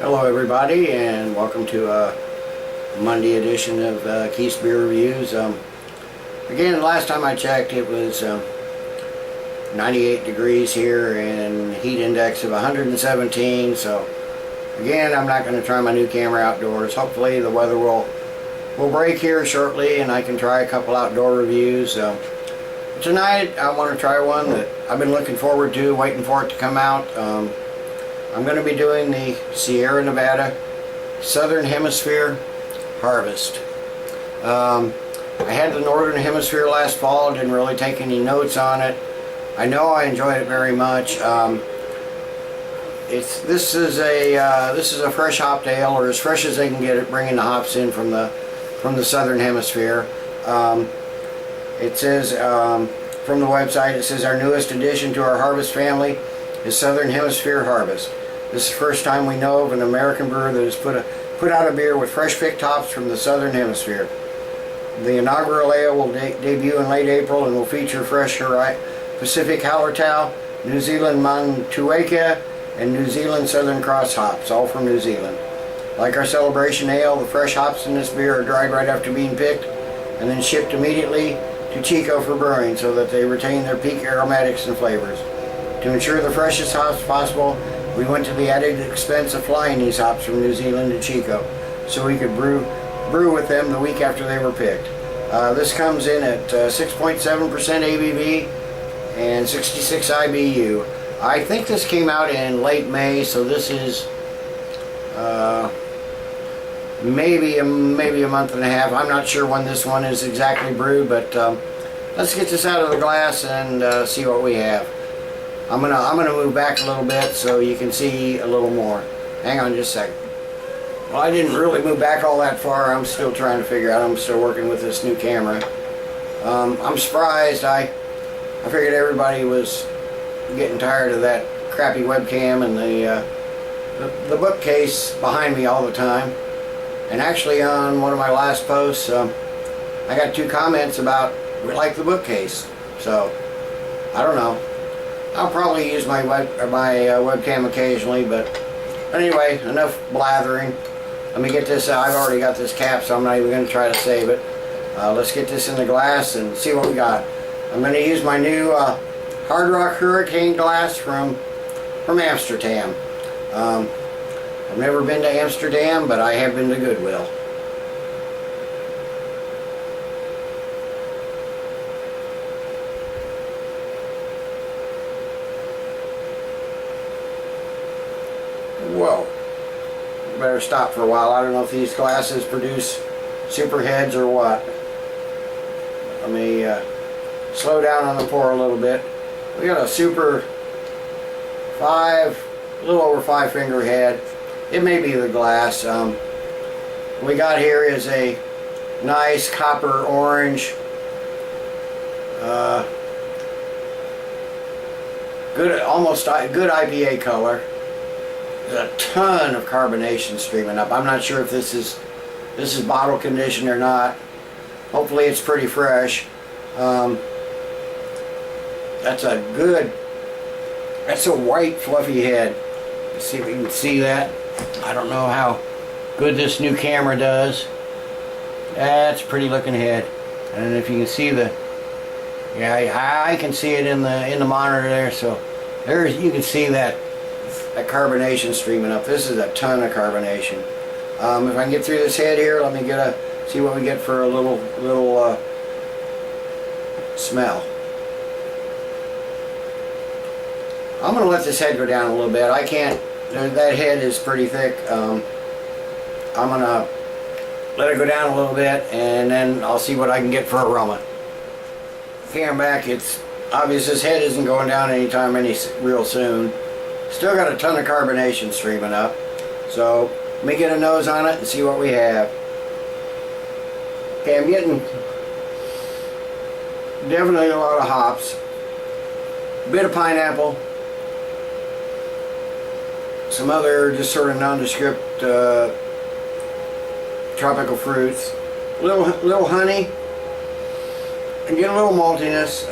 Hello everybody, and welcome to a Monday edition of Keith's Beer Reviews. Again, last time I checked it was 98 degrees here and heat index of 117, so again I'm not going to try my new camera outdoors. Hopefully the weather will break here shortly and I can try a couple outdoor reviews. Tonight I want to try one that I've been looking forward to, waiting for it to come out. I'm going to be doing the Sierra Nevada Southern Hemisphere Harvest. I had the Northern Hemisphere last fall, didn't really take any notes on it. I know I enjoyed it very much. This is a fresh hopped ale, or as fresh as they can get it, bringing the hops in from the Southern Hemisphere. It says from the website, it says our newest addition to our harvest family is Southern Hemisphere Harvest. This is the first time we know of an American brewer that has put out a beer with fresh picked hops from the Southern Hemisphere. The inaugural ale will debut in late April and will feature fresh Pacific Hallertau, New Zealand Motueka, and New Zealand Southern Cross hops, all from New Zealand. Like our celebration ale, the fresh hops in this beer are dried right after being picked and then shipped immediately to Chico for brewing so that they retain their peak aromatics and flavors. To ensure the freshest hops possible, we went to the added expense of flying these hops from New Zealand to Chico so we could brew with them the week after they were picked. This comes in at 6.7% ABV and 66 IBU. I think this came out in late May, so this is maybe a month and a half. I'm not sure when this one is exactly brewed, but let's get this out of the glass and see what we have. I'm gonna move back a little bit so you can see a little more. Hang on just a second. Well, I didn't really move back all that far. I'm still trying to figure out. I'm still working with this new camera. I'm surprised. I figured everybody was getting tired of that crappy webcam and the bookcase behind me all the time. And actually, on one of my last posts, I got 2 comments about we like the bookcase. So I don't know. I'll probably use my webcam occasionally, but anyway, enough blathering. Let me get this out. I've already got this cap, so I'm not even going to try to save it. Let's get this in the glass and see what we got. I'm going to use my new Hard Rock Hurricane glass from Amsterdam. I've never been to Amsterdam, but I have been to Goodwill. Whoa, better stop for a while. I don't know if these glasses produce superheads or what. Let me slow down on the pour a little bit. We got a super a little over 5 finger head. It may be the glass. What we got here is a nice copper orange, good IPA color. There's a ton of carbonation streaming up. I'm not sure if this is bottle conditioned or not. Hopefully it's pretty fresh. That's a white fluffy head. Let's see if we can see that. I don't know how good this new camera does. That's a pretty looking head. And if you can see I can see it in the monitor there. So you can see that carbonation streaming up. This is a ton of carbonation. If I can get through this head here, let me see what we get for a little smell. I'm going to let this head go down a little bit. I can't. That head is pretty thick. I'm going to let it go down a little bit, and then I'll see what I can get for aroma. Okay, I'm back. It's obvious this head isn't going down anytime real soon. Still got a ton of carbonation streaming up. So let me get a nose on it and see what we have. Okay, I'm getting definitely a lot of hops. A bit of pineapple. Some other just sort of nondescript tropical fruits. Little honey. And get a little maltiness.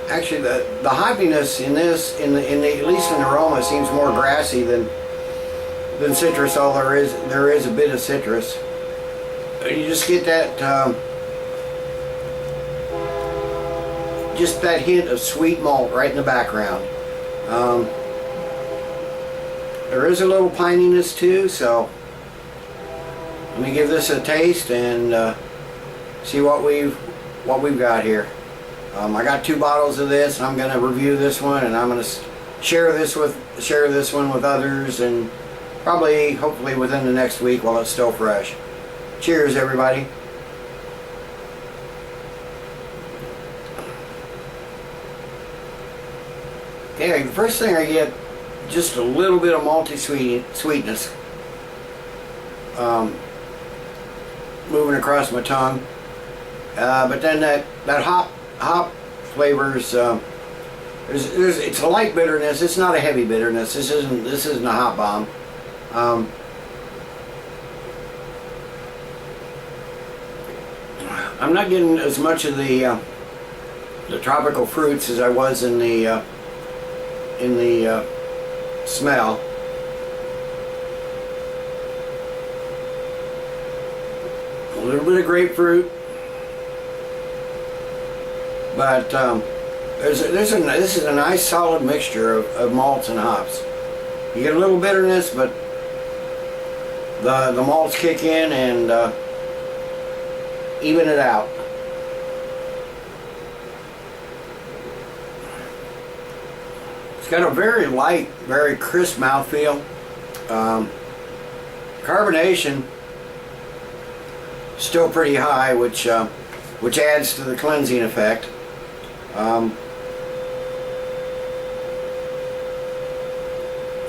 Actually, the hoppiness in this, at least in the aroma, seems more grassy than citrus. Although there is a bit of citrus. You just get that just that hint of sweet malt right in the background. There is a little pininess too, so let me give this a taste and see what we've got here. I got 2 bottles of this, and I'm going to review this one, and I'm going to share this one with others, and probably, hopefully, within the next week while it's still fresh. Cheers, everybody. Okay, the first thing I get, just a little bit of malty sweetness moving across my tongue, but then that hop flavors. It's a light bitterness. It's not a heavy bitterness. This isn't a hop bomb. I'm not getting as much of the tropical fruits as I was in the smell. A little bit of grapefruit, but this is a nice solid mixture of malts and hops. You get a little bitterness, but the malts kick in and even it out. It's got a very light, very crisp mouthfeel. Carbonation still pretty high, which adds to the cleansing effect.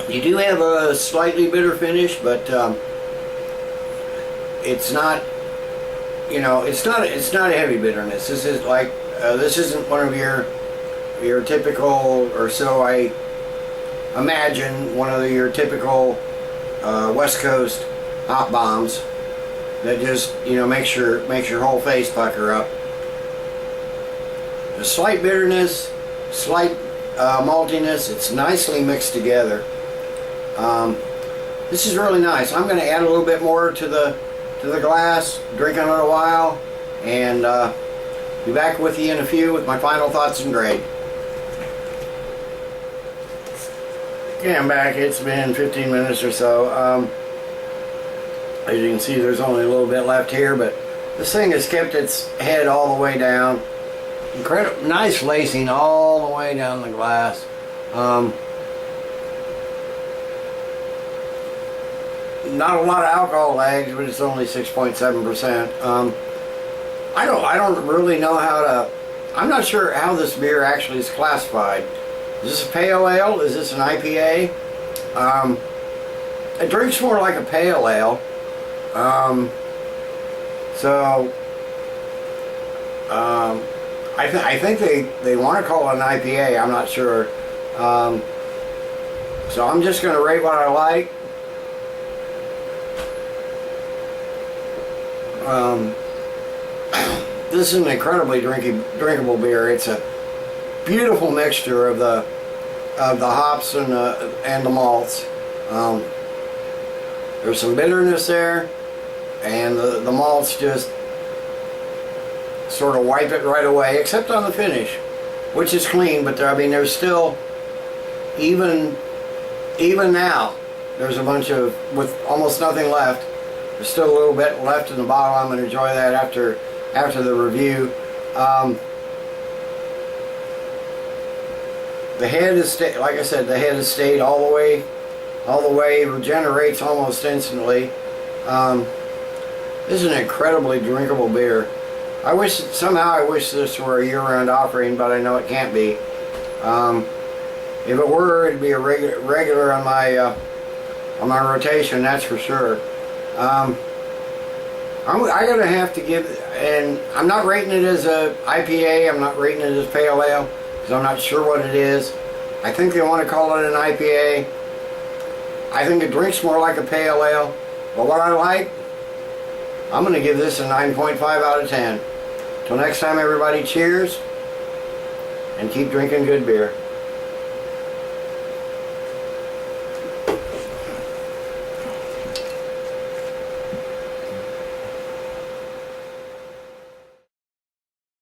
You do have a slightly bitter finish, but it's not, it's not a heavy bitterness. This is like this isn't one of your typical, or so I imagine, one of your typical West Coast hop bombs that just makes your whole face pucker up. A slight bitterness, slight maltiness. It's nicely mixed together. This is really nice. I'm going to add a little bit more to the glass, drink it in a while, and be back with you in a few with my final thoughts and grade. Okay, I'm back. It's been 15 minutes or so. As you can see, there's only a little bit left here, but this thing has kept its head all the way down. Incredible, nice lacing all the way down the glass. Not a lot of alcohol lags, but it's only 6.7%. I don't really know how to. I'm not sure how this beer actually is classified. Is this a pale ale? Is this an IPA? It drinks more like a pale ale. I think they want to call it an IPA. I'm not sure. So I'm just going to rate what I like. This is an incredibly drinkable beer. It's a beautiful mixture of the hops and the malts. There's some bitterness there, and the malts just sort of wipe it right away, except on the finish, which is clean. But there's still, even now, there's a bunch of, with almost nothing left. There's still a little bit left in the bottle. I'm going to enjoy that after the review. The head is like I said, the head has stayed all the way. Regenerates almost instantly. This is an incredibly drinkable beer. I wish this were a year-round offering, but I know it can't be. If it were, it'd be a regular on my rotation, that's for sure. I'm gonna have to give, and I'm not rating it as a IPA. I'm not rating it as pale ale because I'm not sure what it is. I think they want to call it an IPA. I think it drinks more like a pale ale, but what I like, I'm going to give this a 9.5 out of 10. Till next time, everybody, cheers, and keep drinking good beer.